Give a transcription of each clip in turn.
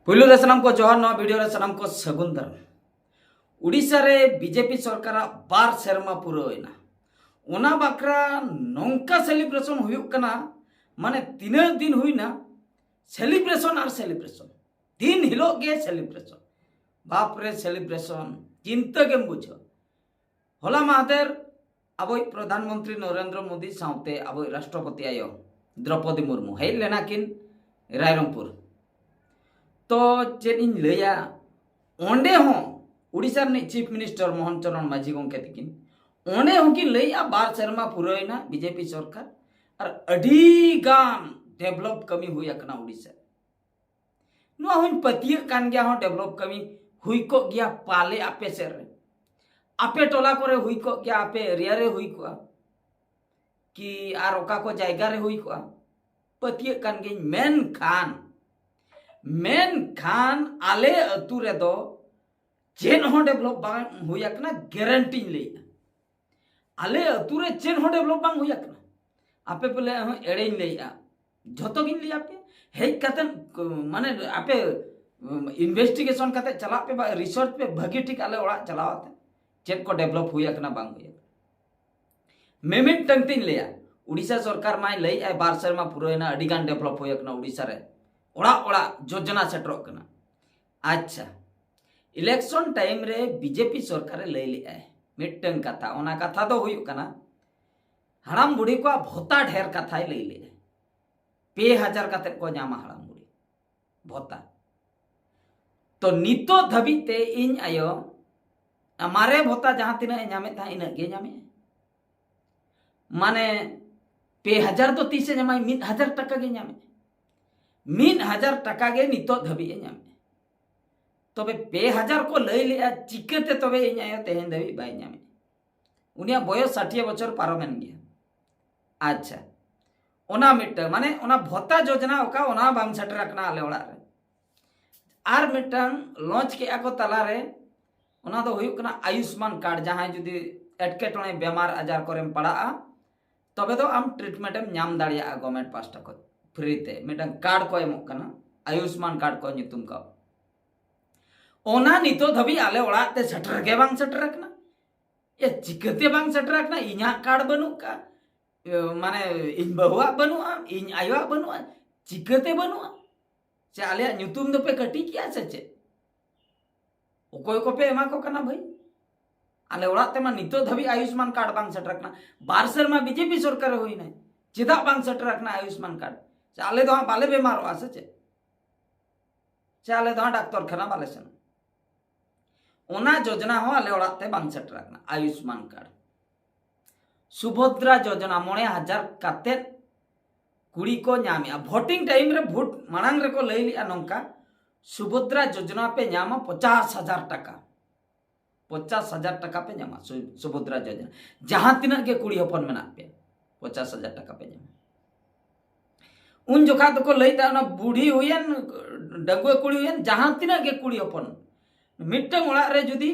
पुलु रे सनाम को जोहार नवा वीडियो रे सनाम को सगुन दाराम। उड़ीसा रे बीजेपी सरकार बार सेरमा पुरवना ओना बाकरा नौका सेलिब्रेशन हुयुक कना माने तीना दिन हुईना सेलिब्रेशन और सेलिब्रेशन दिन हिलो गे सेलिब्रेशन बाप रे सेलिब्रेशन चिंता गेम बुझो होला माहदेर अब प्रधानमंत्री नरेंद्र मोदी साउते अब राष्ट्रपति आयो द्रौपदी मुर्मू हेज लेना किन रायरंगपुर तो चेन इन लैया ओंडे हो उड़ीसा चीफ मिनिस्टर मोहन चरण माझी गंके तकिन ओंडे हो कि लैया बार सेरमा पुरैना बीजेपी सरकार और अडी गान डेवलप कमी हुई अकना उड़ीसा नुआ हुन पतिय कान गया हो डेवलप कमी हुई को गया पाले आपे सेर रे आपे टोला करे हुई को गया आपे एरिया रे हुई को कि आर ओका को जायगा रे हुई को पतिय कान गे मेन खान आले अतु रे दो चेन हो डेवलप बांग हुई अकना गारंटी ले आले अतु रे चेन हो डेवलप बांग हुई अकना आपे बोले एड़े लेया झतो गिन लिया पे हेज कतन माने आपे इन्वेस्टिगेशन कते चला पे रिसर्च पे भगी ठीक आले ओड़ा चलावते चेन को डेवलप हुई अकना बांग हुई मेमिट टंगतिन लेया उड़ीसा सरकार माय लई आय बार सेरमा पुरैना अडी गान डेवलप हुई अकना उड़ीसा रे ओड़ा ओड़ा योजना सेटरोक कना। अच्छा इलेक्शन टाइम रे बीजेपी सरकार लई ले आय मिटन कथा ओना कथा दो हुई कना हड़ाम बुढ़ी को भोता ढेर कथा लई ले 2000 कते को नामा हड़ाम बुढ़ी भोता तो नितो धबीते इन आयो हमारे भोता जहां तिना नामे था इन गे नामे माने 2000 तो 30 नामे 1000 टका गे नामे 1000 टका गे नितो धबी नामे तबे 2000 को लई लिया चिकते तबे इन आयो तेहन धबी बाय नामे उनिया बयस 60 बछर पारमेन गया। अच्छा ओना मिट माने ओना भत्ता योजना ओका ओना बांग सेटर रखना आले ओड़ा रे आर मिटन लॉन्च के आको तला रे ओना दो हुयुक ना आयुष्मान कार्ड जहां जुदी एटकेटोने बेमार आजार करेम पड़ा तबे दो आम ट्रीटमेंट एम नाम दाड़िया गवर्नमेंट पास्टा को फ्री ते मिटन कार्ड को एमोक कना आयुष्मान कार्ड को नितुम का ओना नितो धबी आले ओड़ा ते सेटर के बांग सेटर रखना ये चिकते बांग सेटर रखना इन्या कार्ड बनू का माने इन बहुआ बनुआ इन आयुआ बनुआ चिकते बनुआ से आले नुतुम दो पे कटी किया सचे ओकोय को पे एमा को कना भाई आले ओड़ा ते मा नितो धबी आयुष्मान कार्ड बांग सेटर रखना बार सेरमा बीजेपी सरकार होई नै चिदा बांग सेटर रखना आयुष्मान कार्ड से आले दो बाले बेमार आ सचे से आले दो डॉक्टर खाना बाले सन ओना योजना हो आले ओड़ा ते बांग सेटर रखना आयुष्मान कार्ड सुभद्रा योजना 9000 कते कुड़ी को नामिया वोटिंग टाइम रे वोट मांग रे को लई लिया नोंका सुभद्रा योजना पे नामा 50,000 टका 50,000 टका पे नामा सुभद्रा योजना जहां तिना के कुड़ी हपन मेना पे 50,000 टका पे नामा उन जोखा तो को लई ता बूढ़ी हुयन डगुआ कुड़ी हुयन जहां तिना के कुड़ी हपन मिटंग ओड़ा रे जुदी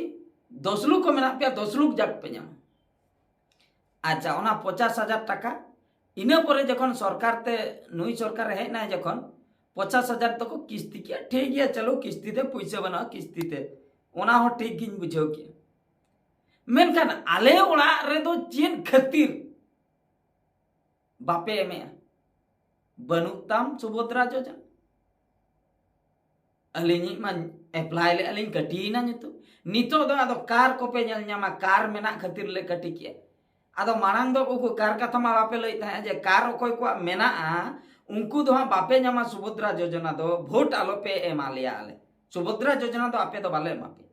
10 लुक को मेना पे 10 लुक जग पे नामा। अच्छा ओना 50,000 टका इना परे जखन सरकार ते नुई सरकार है ना जखन 50,000 तक किस्ती किया ठीक गया चलो किस्ती ते पैसा बना किस्ती ते ओना हो ठीक गिन बुझो के मेनखान आले ओड़ा रे दो चेन खातिर बापे में बनुताम सुभद्रा योजना अलिनी मान अप्लाई ले अलिन कटी ना नितो दो आदो कार को पे ñal ñama कार मेना खातिर ले कटी किया आदो मांग दो को कार कथा मा बापे लई था जे कार कोई को मेना उनको दो बापे ñama सुभद्रा योजना दो वोट आलो पे एमा लिया आले सुभद्रा योजना दो आपे दो बाले मापे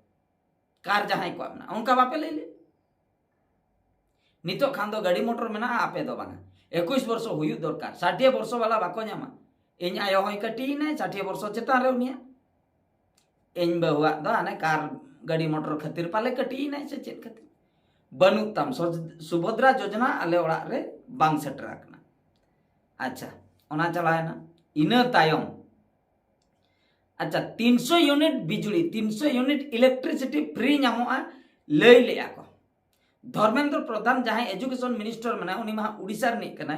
कार जहां को मेना उनका बापे ले ले नितो खान दो गाड़ी मोटर मेना आपे दो बांगा 21 वर्ष हुयु दरकार 60 वर्ष वाला बाको ñama इन आयो होय कटी नै 60 वर्ष चेता रे उनिया इन बहुआ दो आने कार गाड़ी मोटर खातिर पाले कटी नै से चेत खातिर बनुतम सुभद्रा योजना आले ओड़ा रे बांग सेटर रखना। अच्छा ओना चलायना इना तायम अच्छा 300 यूनिट बिजली 300 यूनिट इलेक्ट्रिसिटी फ्री नामोआ लई लेया को धर्मेंद्र प्रधान जहां एजुकेशन मिनिस्टर मना उनी मा उड़ीसा रे कना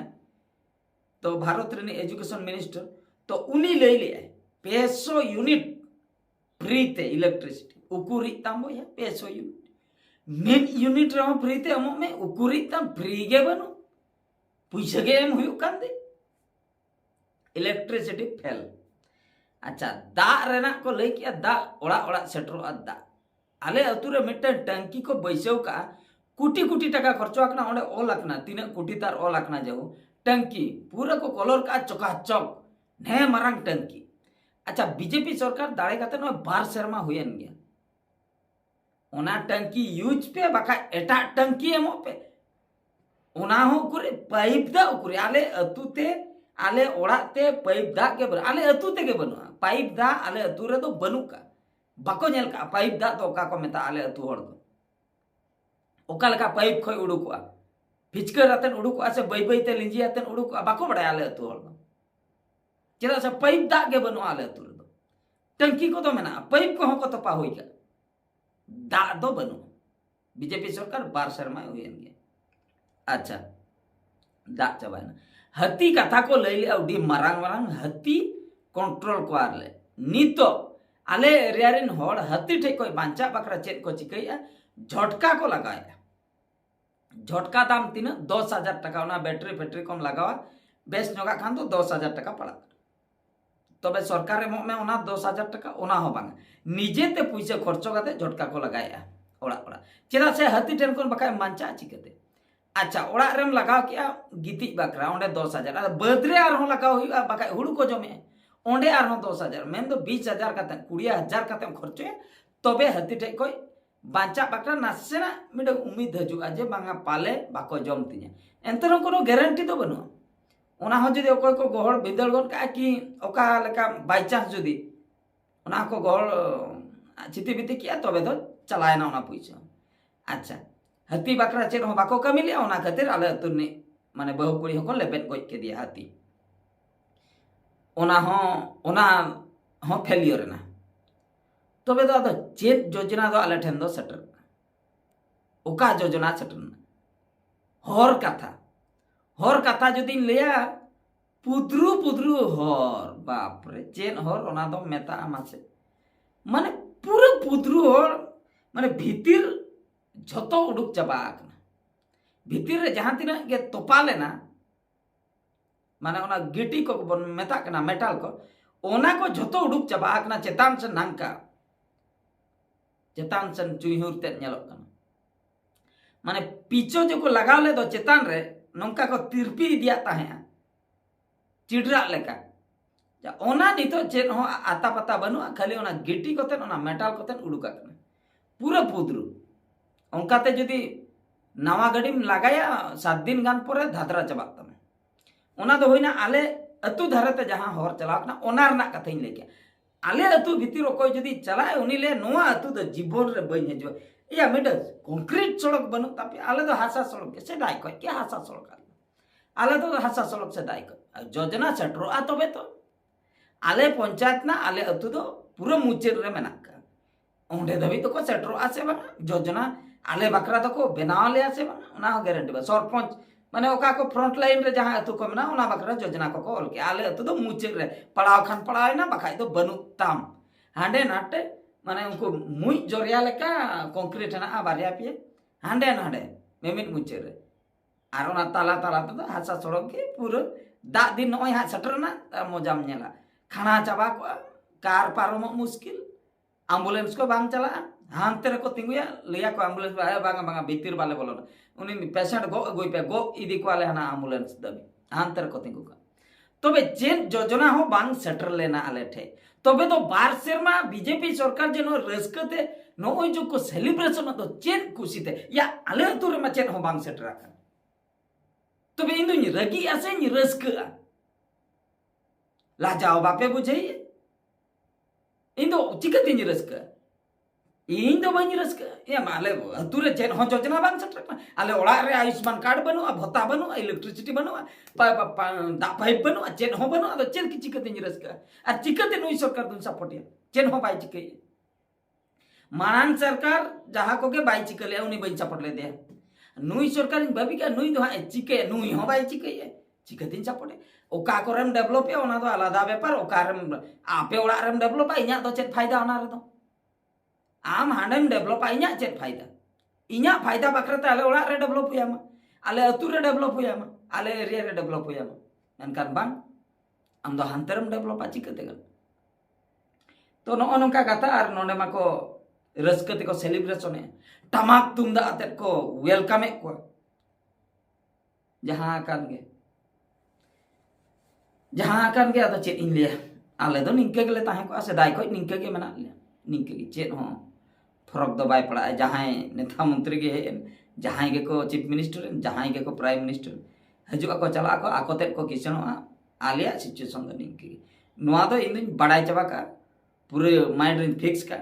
तो भारत रे एजुकेशन मिनिस्टर तो उनी लई ले 500 यूनिट फ्री ते इलेक्ट्रिसिटी उकुरी ताम बोया 200 यूनिट मिड यूनिट रे फ्री ते अमो में उकुरी ताम फ्री गे बनो पैसा गे एम हुयु कान दे इलेक्ट्रिसिटी फेल अच्छा दा रेना को लई किया दा ओड़ा ओड़ा सेटरो दा आले अतु रे मिटन टंकी को बैसव का कोटी कोटी टका खर्चो आकना ओंडे ऑल आकना तीना कोटी तार ऑल आकना जाओ टंकी पूरा को कलर का चकाचक ने मारंग टंकी अच्छा बीजेपी सरकार दाड़े काते नो 12 शर्मा हुयन गया ओना टंकी यूज पे बाका एटा टंकी एमो पे ओना हो कुरे पाइप दा कुरे आले अतुते आले ओड़ाते पाइप दा के बर आले अतुते के बनुआ पाइप दा आले अतु रे दो बनुका बाको नेल का पाइप दा तो का को मेता आले अतु हड़ दो ओका लका पाइप खय उडुकुआ फिचकर आतेन उडुकुआ से बई बई ते लिंजी आतेन उडुकुआ बाको बड़ाय आले अतु हड़ दो चेदा से पाइप दा के बनुआ आले अतु रे दो टंकी को तो मेना पाइप को को तपा होई का दा दो बनु बीजेपी सरकार 12 शर्मा हुयन गया अच्छा दा चबायना हती कथा को लई ले उडी मारांग मारांग हती कंट्रोल को आरले नितो आले एरिया रिन होड़ हती ठे कोई बांचा बकरा चेत को चिकैया झटका को लगाया झटका दाम तीन 10,000 टका ओना बैटरी फैक्ट्री कम लगावा बेस नोगा खान तो 10,000 टका पड़ा तबे सरकार रे में ओना 10,000 टका ओना हो बांग निजे ते पैसा खर्चो काते झटका को लगाया ओड़ा ओड़ा चेदा से हती टेन कोन बकाय मांचा चिकते अच्छा ओड़ा रेम लगाव किया गिति बकरा ओंडे 10,000 आ बदरे आर हो लगाव हुआ बकाय हुड़ू को जमे ओंडे आर हो 10,000 मेन तो 20,000 काते 20,000 काते खर्चो तबे हती टे कोई बांचा बकरा नासेना मिड उम्मीद हजुआ जे बांगा पाले बाको जम तिया एंतरो कोनो गारंटी तो बनुआ ओना हो जदि ओकोय को गोहड़ बिदल गन का कि ओका लेका बाय चांस जदि ओना को गोहड़ चिति बिति किया तबे तो चलाय ना ओना पैसा अच्छा हती बकरा चेन हो बाको कमी लिया ओना खातिर आले अतुनी माने बहु कुड़ी हो लेबेन गज के दिया हाथी ओना हो फेलियर ना तबे तो चेत योजना दो आले ठेन दो सेटर ओका योजना सेटर हर कथा जदि लिया पुद्रु पुद्रु हर बाप रे चेन हर ओना दो मेता मासे माने पूरा पुद्रु हर माने भीतिर झतो उडुक चाबा आकना भीतिर रे जहां तिना के तोपा लेना माने ओना गिटी को मेता कना मेटल को ओना को झतो उडुक चाबा आकना चेतान से नांका चेतान से चुईहुर ते नेलो कना माने पीछो जो को लगाव ले दो चेतान रे नंका को तिरपी दिया ताहे चिडरा लेका ओना नितो चेन हो आता पता बनु खाली ओना गिटी कोते ओना मेटल कोते उडुका कना पूरा पुद्रु ओंकाते जदि नवा गड़ीम लगाया 7 दिन गान परे धादरा चबाक तमे ओना दो होइना आले अतु धारते जहां हर चलाकना ओना रना कथाइन लेके आले अतु भीतर कोई जदि चलाए उनी ले नोआ अतु दो जीवन रे बइन हजो या मिड कंक्रीट सड़क बनु तापे आले दो हासा सड़क से दाई को के हासा सड़क आले दो हासा सड़क से दाई को योजना सेटरो आ तबे तो आले पंचायत ना आले अतु दो पूरा मुचेर रे मेना का ओंडे दबी तो को सेटरो आसे बना योजना आले बकरा तो को बनाव ले आसे बना ओना गारंटी बा सरपंच माने ओका को फ्रंट लाइन रे जहां अतु को मेना ओना बकरा योजना को ऑल के आले अतु दो मुचेर रे पड़ाव खान पड़ाव ना बखाय तो बनु ताम हांडे नाटे माने उनको मुई जोरिया लेका कंक्रीट ना बारिया पे हांडे नाडे मेमिन मुचेर रे आर ओना ताला ताला तो हासा सड़क के पूरा दा दिन नय हा सटरना मजाम नेला खाना चाबा को कार पारम मुश्किल एम्बुलेंस को बांग चला हांते रे को तिंगुया लिया को एम्बुलेंस बाया बांगा बांगा भीतर बाले बोलो उनी पेशेंट गो गोई पे गो इदी को आले हना एम्बुलेंस दबी हांते रे को तिंगु का तबे चेन योजना हो बांग सेटर लेना आले ठे तबे तो 12 शर्मा बीजेपी सरकार जेनो रस्कते नोय जो को सेलिब्रेशन तो चेन खुशीते या आले तो रे चेन हो बांग सेटर का तबे इन दुनी रगी आसे नि रस्का लाजाओ बापे बुझाइए इन दो चिकते नि रस्का इन दो बानी रस्का या माले अतुरे चेन हो योजना बांग सेटर आले ओड़ा रे आयुष्मान कार्ड बनु भत्ता बनु इलेक्ट्रिसिटी बनु दा पाइप बनु चेन हो बनु अदो चेन की चिकते नि रस्का आ चिकते नुई सरकार दुन सपोर्ट चेन हो बाई चिके मानन सरकार जहां को के बाई चिकले उनी बई सपोर्ट ले दे नुई सरकार भाभी का नुई दो चिके नुई हो बाई चिके चिकते सपोर्ट ओका कोरम डेवलप है ओना दो आलादा व्यापार ओका रम आपे ओड़ा रम डेवलप है इना दो चेन फायदा ओना रे दो आम हांडेम डेवलपा इना चेक फायदा इना फायदा बखराते आले ओड़ा रे डेवलप हुयामा आले अतु रे डेवलप हुयामा आले एरिया रे डेवलप हुयामा मेनखान बांग आम दो हांतेरम डेवलपा चिकाते गन तो नो नोंका कथा आर नोंडे माको रस्कते को सेलिब्रेशन टमाक तुमदा आते को वेलकम को जहां कान गे आदो चेत इन लिया आले दो निंके गेले ताहे को सेदाय को निंके गे मेना लिया निंके गे चेत हो फरक दो बाय पड़ा जहां नेता मंत्री गे जहां गे को चीफ मिनिस्टर जहां गे को प्राइम मिनिस्टर हजु को चला को आकोते को किसनो आलिया सिचुएशन दो निंके नोआ दो इन बड़ाई चबा का पूरे माइंड रे फिक्स का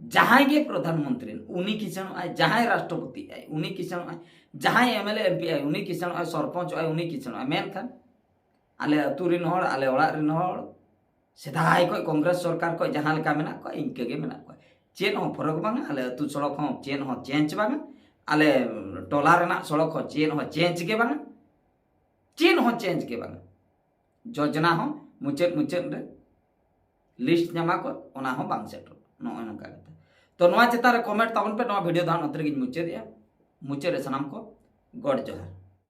जहां गे प्रधानमंत्री उनी किसनो आए जहां राष्ट्रपति आए उनी किसनो आए जहां एमएलए एमपी आए उनी किसनो आए सरपंच आए उनी किसनो आए मेन खान आले अतुरिन होड़ आले ओड़ा रिन होड़ सेदाय को कांग्रेस सरकार को जहां लेका मेना को इनके गे मेना को चेन हो फरक बांगा आले अतु सड़क हो चेन हो चेंज बांगा आले टोला रेना सड़क हो चेंज के बांगा चेन हो चेंज के बांगा योजना हो मुचेद रे लिस्ट ᱧᱟᱢᱟ को ओना हो बांग सेटर नो नोका कथा तो नोआ चेता रे कमेंट ताबन पे नोआ वीडियो दान अतरे गिन मुचेद रे सनाम को गॉड जोहार।